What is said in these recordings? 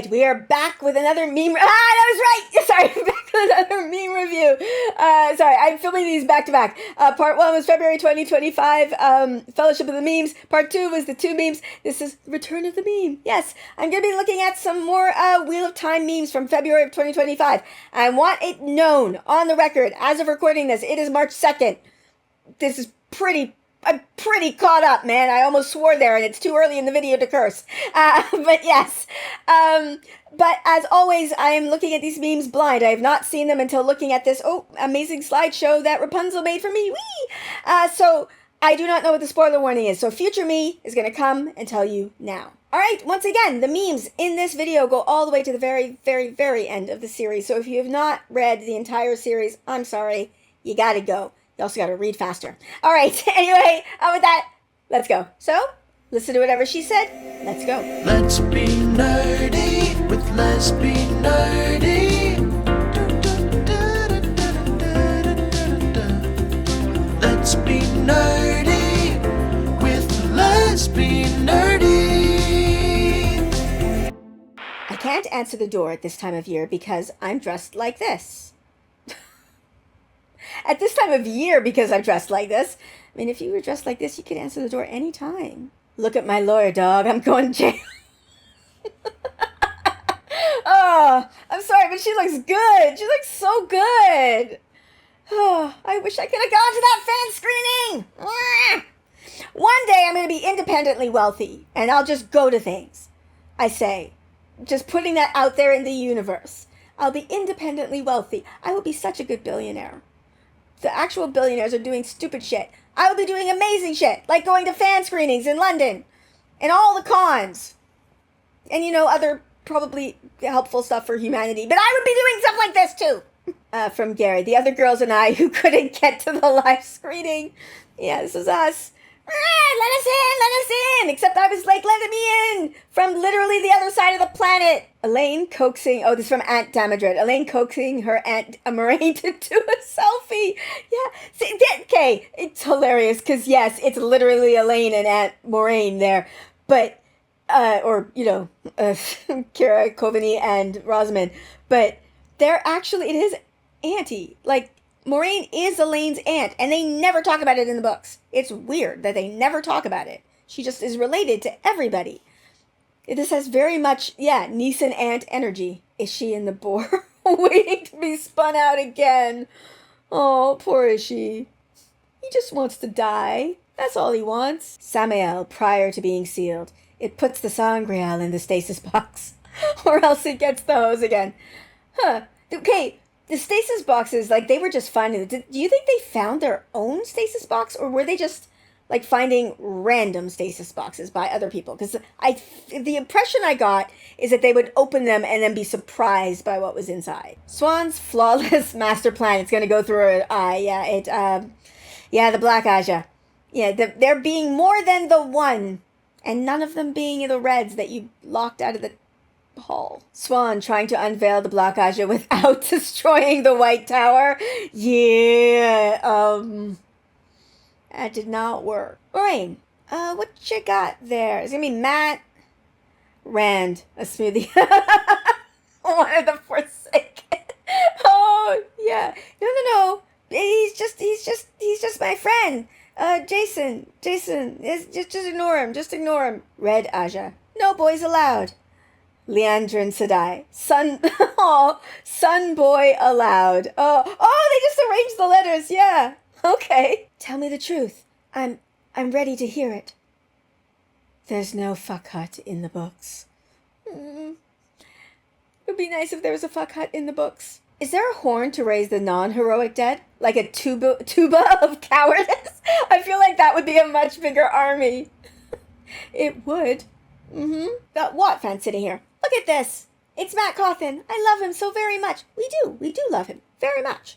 right, we are back with another meme. That was right. Sorry, back with another meme review. Sorry, I'm filming these back to back. Part 1 was February 2025, Fellowship of the Memes. Part 2 was the 2 memes. This is Return of the Meme. Yes, I'm going to be looking at some more Wheel of Time memes from February of 2025. I want it known on the record, as of recording this, it is March 2nd. This is I'm pretty caught up, man. I almost swore there, and it's too early in the video to curse. But yes. But as always, I am looking at these memes blind. I have not seen them until looking at this, amazing slideshow that Rapunzel made for me. Whee! So I do not know what the spoiler warning is. So future me is going to come and tell you now. All right, once again, the memes in this video go all the way to the very, very, very end of the series. So if you have not read the entire series, I'm sorry. You got to go. You also got to read faster. All right, anyway, with that, let's go. So, listen to whatever she said. Let's go. Let's be nerdy with Let's Be Nerdy. Let's be nerdy with Let's Be Nerdy. I can't answer the door at this time of year because I'm dressed like this. At this time of year, because I'm dressed like this. I mean, if you were dressed like this, you could answer the door anytime. Look at my lawyer, dog. I'm going to jail. Oh, I'm sorry, but she looks good. She looks so good. Oh, I wish I could have gone to that fan screening. One day I'm going to be independently wealthy, and I'll just go to things. I say, just putting that out there in the universe. I'll be independently wealthy. I will be such a good billionaire. The actual billionaires are doing stupid shit. I will be doing amazing shit, like going to fan screenings in London, and all the cons. And, other probably helpful stuff for humanity. But I would be doing stuff like this, too. From Gary, the other girls and I who couldn't get to the live screening. Yeah, this is us. Let us in. Except I was like, let me in from literally the other side of the planet. Elaine coaxing, this is from Aunt Damadred. Elaine coaxing her Aunt Moraine to do a selfie. Yeah, see, okay, it's hilarious because, yes, it's literally Elaine and Aunt Moraine there. But, Kira Coveney and Rosamund. But they're actually, it is Auntie. Like, Moraine is Elaine's aunt, and they never talk about it in the books. It's weird that they never talk about it. She just is related to everybody. This has very much, niece and aunt energy. Is she in the bore? Waiting to be spun out again. Oh, poor Ishi. He just wants to die. That's all he wants. Samael, prior to being sealed. It puts the sangreal in the stasis box. Or else it gets the hose again. Huh. Okay. The stasis boxes, they were just finding it. Do you think they found their own stasis box, or were they just, finding random stasis boxes by other people? Because the impression I got is that they would open them and then be surprised by what was inside. Swan's flawless master plan. It's going to go through her eye. The Black Aja. Yeah, there being more than the one, and none of them being the reds that you locked out of the hall. Swan trying to unveil the Black Aja without destroying the White Tower. Yeah, that did not work. Moraine, what you got there? It's gonna be Matt Rand, a smoothie. One of the Forsaken. Oh, yeah. No. He's just my friend. Jason, just ignore him. Just ignore him. Red Aja. No boys allowed. Leandrin Sedai. Sun boy allowed. They just arranged the letters. Yeah. Okay. Tell me the truth. I'm ready to hear it. There's no fuck hut in the books. It would be nice if there was a fuck hut in the books. Is there a horn to raise the non-heroic dead? Like a tuba of cowardice? I feel like that would be a much bigger army. It would. Got what fan sitting here? Look at this. It's Matt Cawthon. I love him so very much. We do love him very much.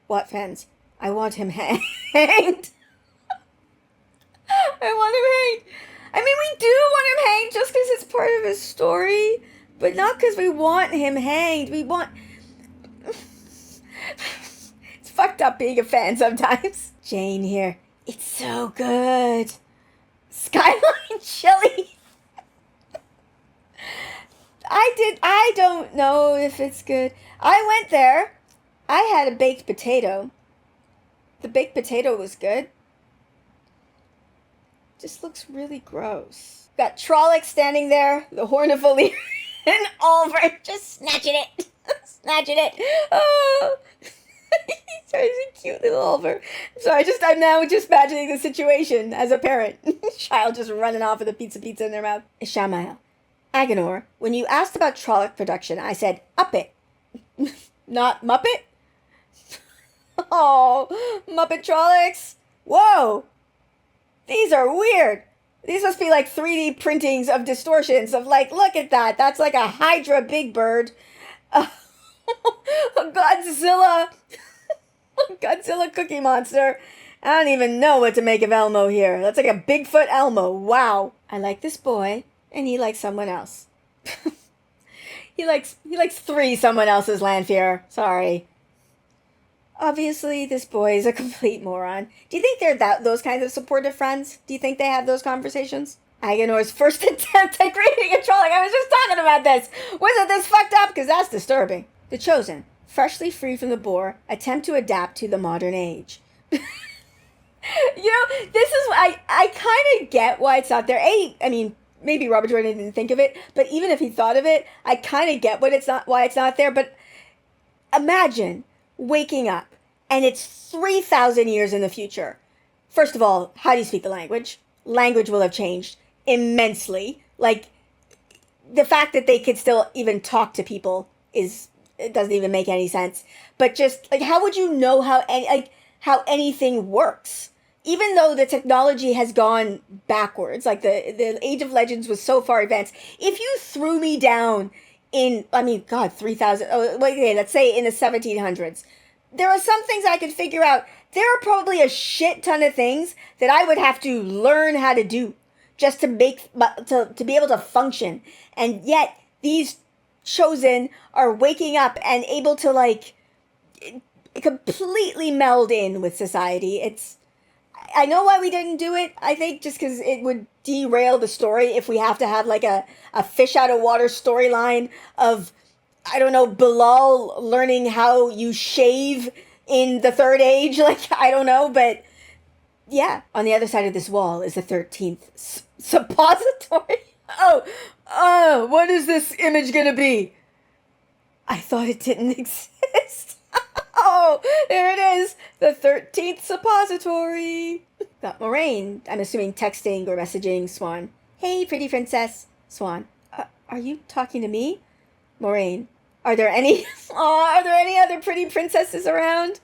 What fans? I want him hanged. I want him hanged. I mean, we do want him hanged just because it's part of his story, but not because we want him hanged. We want... It's fucked up being a fan sometimes. Jane here. It's so good. Skyline chili. I don't know if it's good. I went there. I had a baked potato. The baked potato was good. Just looks really gross. Got Trollocs standing there, the Horn of Valyr, and Oliver just snatching it. Snatching it. Oh. He's a cute little Oliver. I'm now just imagining the situation as a parent. Child just running off with a pizza in their mouth. Ishamael. Agenor, when you asked about Trolloc production, I said, up it. Not Muppet? Oh, Muppet Trollocs. Whoa. These are weird. These must be like 3D printings of distortions of like, look at that. That's like a Hydra Big Bird. A Godzilla. Godzilla Cookie Monster. I don't even know what to make of Elmo here. That's like a Bigfoot Elmo. Wow. I like this boy, and he likes someone else. He likes 3 someone else's, Lanfear. Sorry. Obviously, this boy is a complete moron. Do you think they're those kinds of supportive friends? Do you think they have those conversations? Agenor's first attempt at creating a Trolloc. I was just talking about this. Wasn't this fucked up? Because that's disturbing. The Chosen, freshly free from the boar, attempt to adapt to the modern age. This is I kind of get why it's not there. I mean, maybe Robert Jordan didn't think of it, but even if he thought of it, I kind of get why it's not there. But imagine waking up and it's 3,000 years in the future. First of all, how do you speak the language? Language will have changed immensely. Like, the fact that they could still even talk to people it doesn't even make any sense. But just like, how would you know how anything works? Even though the technology has gone backwards, like the Age of Legends was so far advanced, if you threw me down in, 3,000, let's say in the 1700s, there are some things I could figure out. There are probably a shit ton of things that I would have to learn how to do just to be able to function. And yet these Chosen are waking up and able to like completely meld in with society. I know why we didn't do it. I think just because it would derail the story if we have to have like a fish out of water storyline of, I don't know, Bilal learning how you shave in the Third Age. Like, I don't know, but yeah. On the other side of this wall is the 13th suppository. Oh, what is this image gonna be? I thought it didn't exist. Oh, there it is. The 13th suppository. Got Moraine, I'm assuming texting or messaging Swan. Hey, pretty princess. Swan, are you talking to me? Moraine, are there any other pretty princesses around?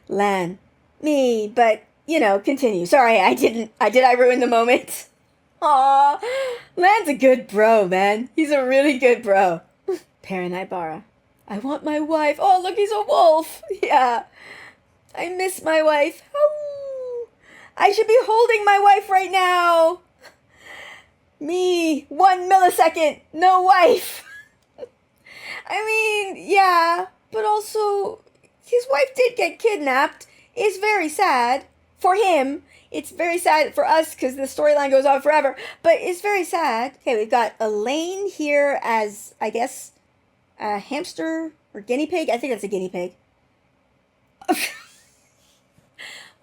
Lan, me, but, continue. Sorry, did I ruin the moment? Aw, Lan's a good bro, man. He's a really good bro. Paranibara, I want my wife. Oh, look, he's a wolf. Yeah. I miss my wife. Oh, I should be holding my wife right now. Me, 1 millisecond, no wife. I mean, yeah, but also, his wife did get kidnapped. It's very sad for him. It's very sad for us because the storyline goes on forever, but it's very sad. Okay, we've got Elaine here as, I guess, a hamster or guinea pig. I think that's a guinea pig.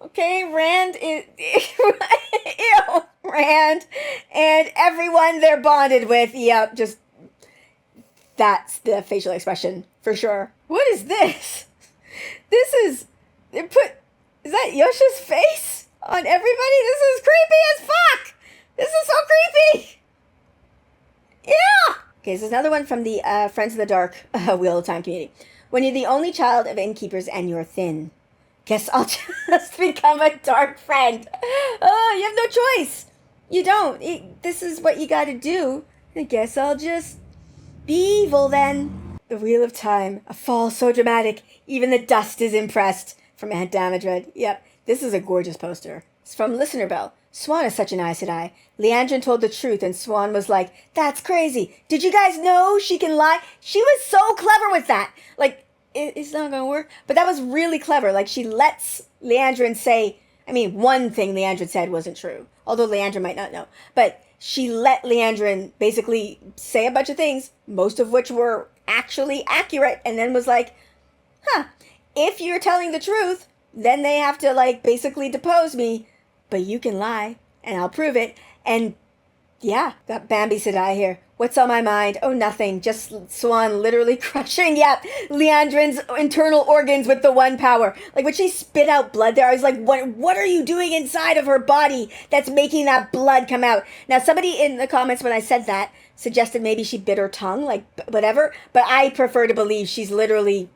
Okay, Rand is... Ew, Rand. And everyone they're bonded with, yep, just... That's the facial expression, for sure. What is this? Is that Yosha's face? On everybody? This is creepy as fuck! This is so creepy! Yeah! Okay, so another one from the Friends of the Dark Wheel of Time community. When you're the only child of innkeepers and you're thin, guess I'll just become a dark friend. Oh, you have no choice. You don't. This is what you gotta do. I guess I'll just be evil then. The Wheel of Time, a fall so dramatic, even the dust is impressed. From Aunt Damodred. Yep. This is a gorgeous poster. It's from Listener Bell. Swan is such an eye, said I. Leandrin told the truth, and Swan was like, that's crazy. Did you guys know she can lie? She was so clever with that. Like, it's not gonna work. But that was really clever. Like, she lets Leandrin say, one thing Leandrin said wasn't true. Although Leandrin might not know. But she let Leandrin basically say a bunch of things, most of which were actually accurate, and then was like, huh, if you're telling the truth, then they have to, like, basically depose me, but you can lie, and I'll prove it. And yeah, got Bambi Sedai here. What's on my mind? Oh, nothing. Just Swan literally crushing, Leandrin's internal organs with the one power. Like, when she spit out blood there, I was like, what are you doing inside of her body that's making that blood come out? Now, somebody in the comments when I said that suggested maybe she bit her tongue, like, whatever. But I prefer to believe she's literally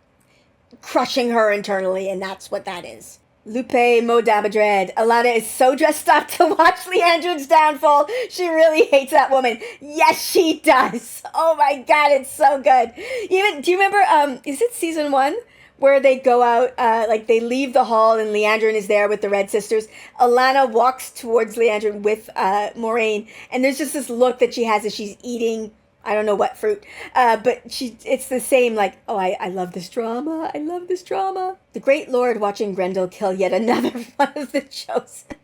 crushing her internally, and that's what that is. Lupe Modabadred. Alana is so dressed up to watch Leandrin's downfall. She really hates that woman. Yes, she does. Oh my god, it's so good. Even, do you remember, is it season 1? Where they go out, like they leave the hall and Leandrin is there with the Red Sisters. Alana walks towards Leandrin with Moraine, and there's just this look that she has as she's eating, I don't know what fruit, but it's the same, like, oh, I love this drama. I love this drama. The Great Lord watching Grendel kill yet another one of the Chosen.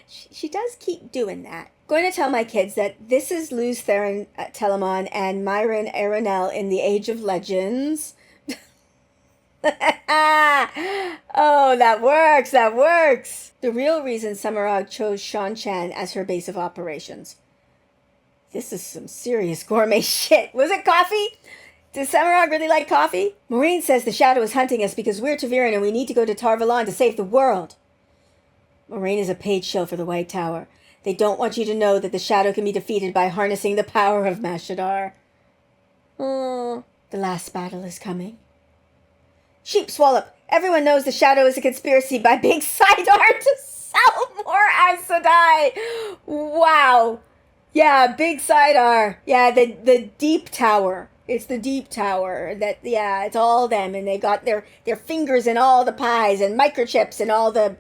She does keep doing that. Going to tell my kids that this is Luz Theron Telamon and Myron Aronel in the Age of Legends. Oh, that works. The real reason Samarag chose Shan Chan as her base of operations. This is some serious gourmet shit. Was it coffee? Does Samarag really like coffee? Moraine says the Shadow is hunting us because we're Taviran and we need to go to Tar-Valon to save the world. Moraine is a paid shill for the White Tower. They don't want you to know that the Shadow can be defeated by harnessing the power of Mashadar. Oh, the last battle is coming. Sheep Swallop. Everyone knows the Shadow is a conspiracy by Big Sidar to sell more Aes Sedai. Wow. Yeah, Big Sidar. Yeah, the Deep Tower. It's the Deep Tower. It's all them, and they got their fingers in all the pies and microchips and all the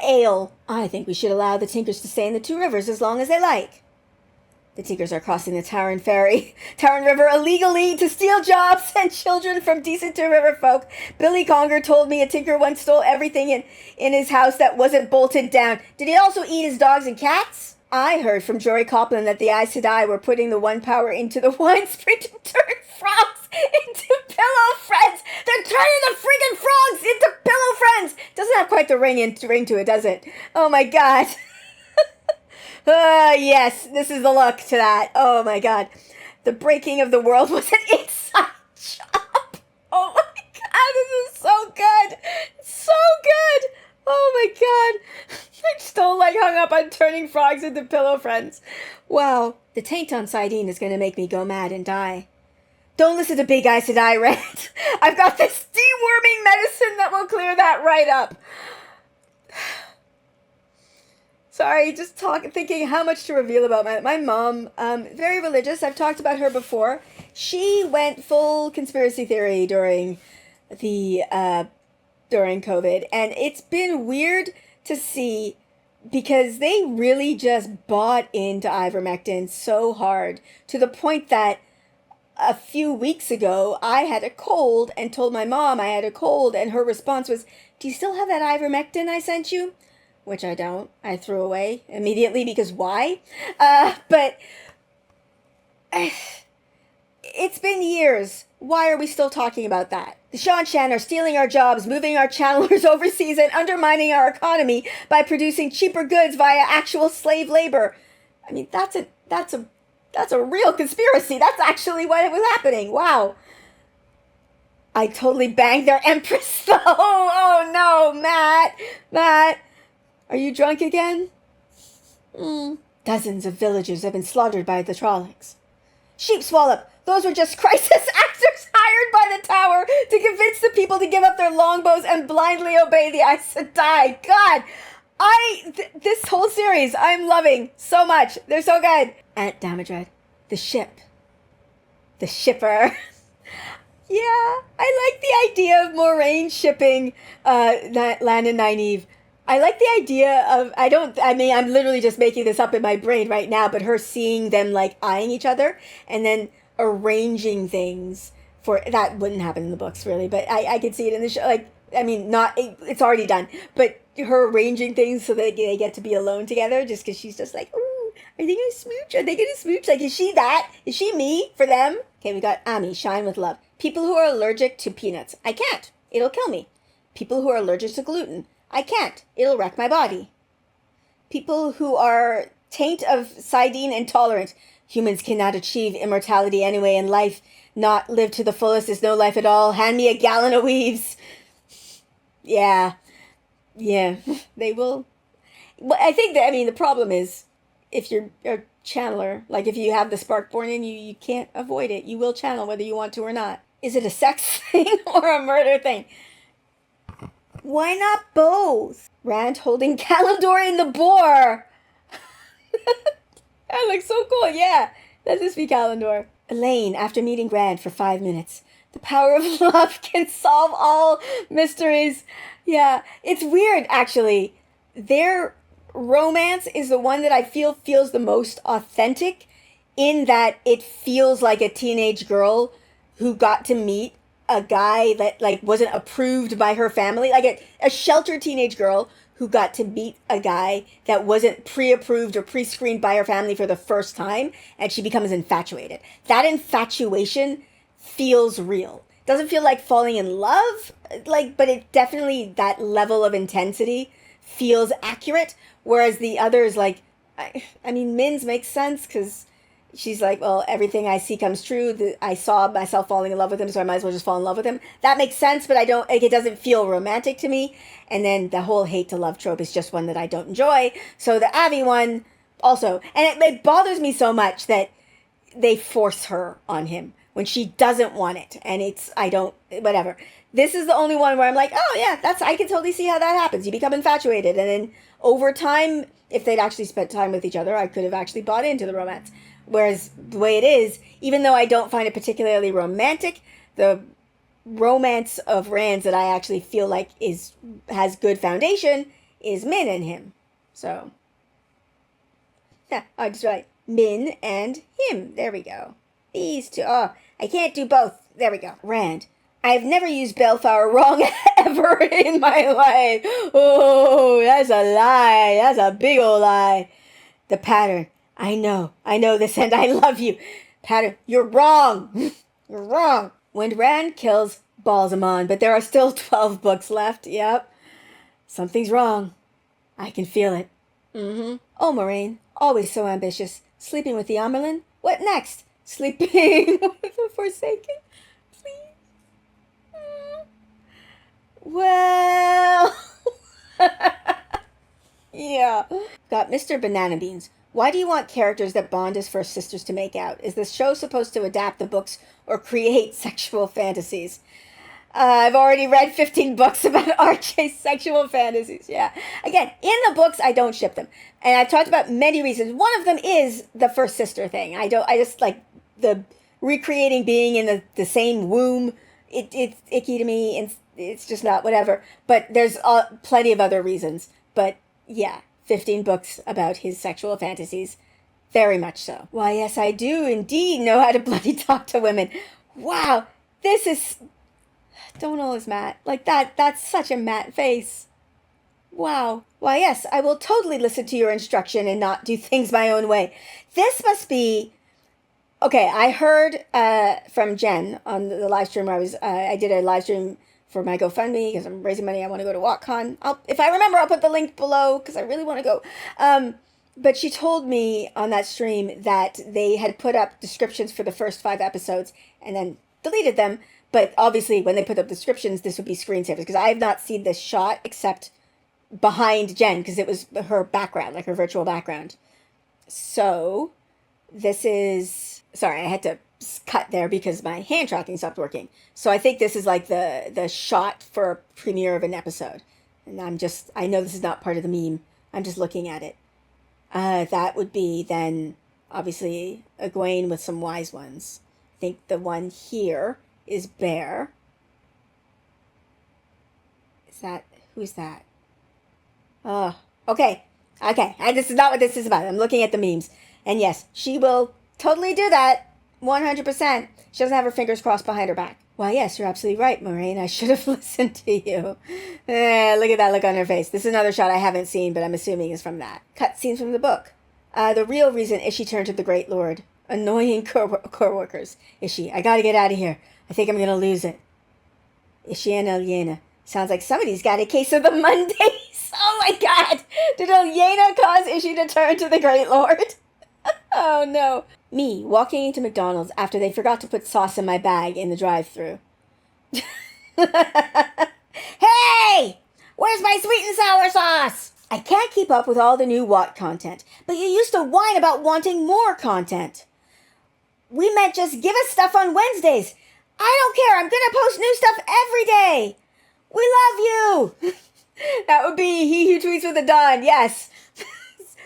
ale. I think we should allow the Tinkers to stay in the Two Rivers as long as they like. The Tinkers are crossing the Taran River illegally to steal jobs and children from decent Two River folk. Billy Conger told me a Tinker once stole everything in his house that wasn't bolted down. Did he also eat his dogs and cats? I heard from Jory Copland that the Aes Sedai were putting the one power into the wine spring to turn frogs into pillow friends. They're turning the friggin' frogs into pillow friends. Doesn't have quite the ring to it, does it? Oh my god. Yes, this is the look to that. Oh my god. The breaking of the world was an inside job. Oh my god, this is so good. So good. Oh my god. I'm still like hung up on turning frogs into pillow friends. Wow. The taint on Sidene is going to make me go mad and die. Don't listen to Big Aes Sedai rant. I've got this deworming medicine that will clear that right up. Sorry, just thinking how much to reveal about my mom. Very religious. I've talked about her before. She went full conspiracy theory during COVID, and it's been weird to see because they really just bought into ivermectin so hard to the point that a few weeks ago I had a cold and told my mom I had a cold, and her response was, "Do you still have that ivermectin I sent you?" Which I don't. I threw away immediately because why? But it's been years. Why are we still talking about that? The Shan Chan are stealing our jobs, moving our channelers overseas, and undermining our economy by producing cheaper goods via actual slave labor. I mean, that's a real conspiracy. That's actually what was happening. Wow. I totally banged their empress though. Oh no, Matt. Are you drunk again? Dozens of villagers have been slaughtered by the Trollocs. Sheep Swallop. Those were just crisis actors hired by the tower to convince the people to give up their longbows and blindly obey the Aes Sedai. God, this whole series I'm loving so much. They're so good. Aunt Damodred, the ship. The shipper. Yeah, I like the idea of Moraine shipping Lan and Nynaeve. I like the idea of, I'm literally just making this up in my brain right now, but her seeing them like eyeing each other and then arranging things for, that wouldn't happen in the books really, but I could see it in the show. Like, I mean, it's already done, but her arranging things so that they get to be alone together just because she's just like, ooh, Are they gonna smooch? Are they gonna smooch? Like, is she that? Is she me for them? Okay, we got Ami, shine with love. People who are allergic to peanuts. I can't. It'll kill me. People who are allergic to gluten. I can't. It'll wreck my body. People who are taint of sardine intolerant. Humans cannot achieve immortality anyway in life. Not live to the fullest is no life at all. Hand me a gallon of weaves. Yeah. Yeah. They will. Well, I think that, I mean, the problem is if you're a channeler, like if you have the spark born in you, you can't avoid it. You will channel whether you want to or not. Is it a sex thing or a murder thing? Why not both? Rand holding Kalendor in the boar. That looks so cool. Yeah, let this be Kalendor. Elaine, after meeting Rand for 5 minutes. The power of love can solve all mysteries. Yeah, it's weird, actually. Their romance is the one that I feel feels the most authentic, in that it feels like a teenage girl who got to meet a guy that like wasn't approved by her family, like a sheltered teenage girl who got to meet a guy that wasn't pre-approved or pre-screened by her family for the first time, and she becomes infatuated. That infatuation feels real. Doesn't feel like falling in love, like, but it definitely, that level of intensity feels accurate, whereas the others, like, I mean, Min's makes sense, because she's like, well, everything I see comes true. I saw myself falling in love with him, so I might as well just fall in love with him. That makes sense, but I don't, like, it doesn't feel romantic to me. And then the whole hate to love trope is just one that I don't enjoy. So the Abby one also, and it bothers me so much that they force her on him when she doesn't want it. And it's, I don't, whatever. This is the only one where I'm like, oh yeah, I can totally see how that happens. You become infatuated. And then over time, if they'd actually spent time with each other, I could have actually bought into the romance. Whereas the way it is, even though I don't find it particularly romantic, the romance of Rand's that I actually feel like has good foundation is Min and him. So, yeah, I just write Min and him. There we go. These two. Oh, I can't do both. There we go. Rand. I've never used Bellflower wrong ever in my life. Oh, that's a lie. That's a big old lie. The pattern. I know this, and I love you. Pattern, you're wrong. You're wrong. When Rand kills Balsamon, but there are still 12 books left. Yep. Something's wrong. I can feel it. Oh, Moraine, always so ambitious. Sleeping with the Amerlin? What next? Sleeping with the Forsaken? Please? Well... yeah. Got Mr. Banana Beans. Why do you want characters that bond as first sisters to make out? Is the show supposed to adapt the books or create sexual fantasies? I've already read 15 books about RJ's sexual fantasies. Yeah. Again, in the books, I don't ship them. And I've talked about many reasons. One of them is the first sister thing. I just like the recreating being in the same womb. It's icky to me, and it's just not whatever. But there's plenty of other reasons. But yeah. 15 books about his sexual fantasies. Very much so. Why, yes, I do indeed know how to bloody talk to women. Wow, this is... Donal is Matt. Like, that's such a Matt face. Wow. Why, yes, I will totally listen to your instruction and not do things my own way. This must be... Okay, I heard from Jen on the live stream where I did a live stream for my GoFundMe, because I'm raising money. I want to go to WalkCon. If I remember, I'll put the link below, because I really want to go. But she told me on that stream that they had put up descriptions for the first 5 episodes and then deleted them. But obviously, when they put up descriptions, this would be screensavers, because I have not seen this shot except behind Jen, because it was her background, like her virtual background. So, this is... Sorry, I had to cut there because my hand tracking stopped working. So I think this is like the shot for a premiere of an episode. And I know this is not part of the meme. I'm just looking at it. That would be then, obviously, Egwene with some wise ones. I think the one here is Bear. Who's that? Oh, okay. And this is not what this is about. I'm looking at the memes. And yes, she will totally do that. 100%. She doesn't have her fingers crossed behind her back. Why, yes, you're absolutely right, Moraine. I should have listened to you. Look at that look on her face. This is another shot I haven't seen, but I'm assuming is from that. Cut scenes from the book. The real reason is she turned to the Great Lord. Annoying co-workers. Ishi, I gotta get out of here. I think I'm gonna lose it. Ishi and Elena. Sounds like somebody's got a case of the Mondays. Oh my god! Did Elena cause Ishi to turn to the Great Lord? Oh no. Me, walking into McDonald's after they forgot to put sauce in my bag in the drive-thru. Hey! Where's my sweet and sour sauce? I can't keep up with all the new Watt content, but you used to whine about wanting more content. We meant just give us stuff on Wednesdays. I don't care. I'm gonna post new stuff every day. We love you. That would be he who tweets with a Don. Yes.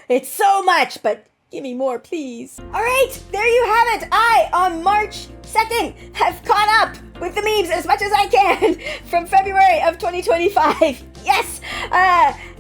It's so much, but give me more, please. All right, there you have it. I, on March 2nd, have caught up with the memes as much as I can from February of 2025. Yes.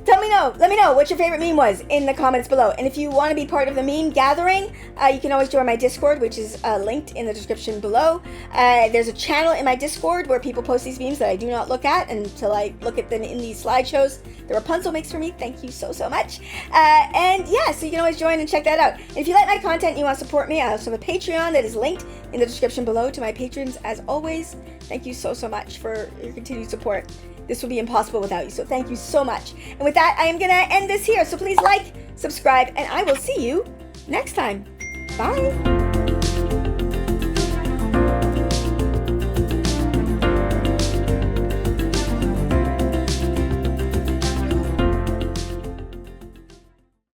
Let me know what your favorite meme was in the comments below. And if you want to be part of the meme gathering, you can always join my Discord, which is linked in the description below. There's a channel in my Discord where people post these memes that I do not look at until I look at them in these slideshows. The Rapunzel makes for me. Thank you so much. And yeah, so you can always join and check that out. And if you like my content and you want to support me, I also have a Patreon that is linked in the description below to my patrons. As always, thank you so much for your continued support. This would be impossible without you, so thank you so much. And with that, I am going to end this here. So please like, subscribe, and I will see you next time. Bye.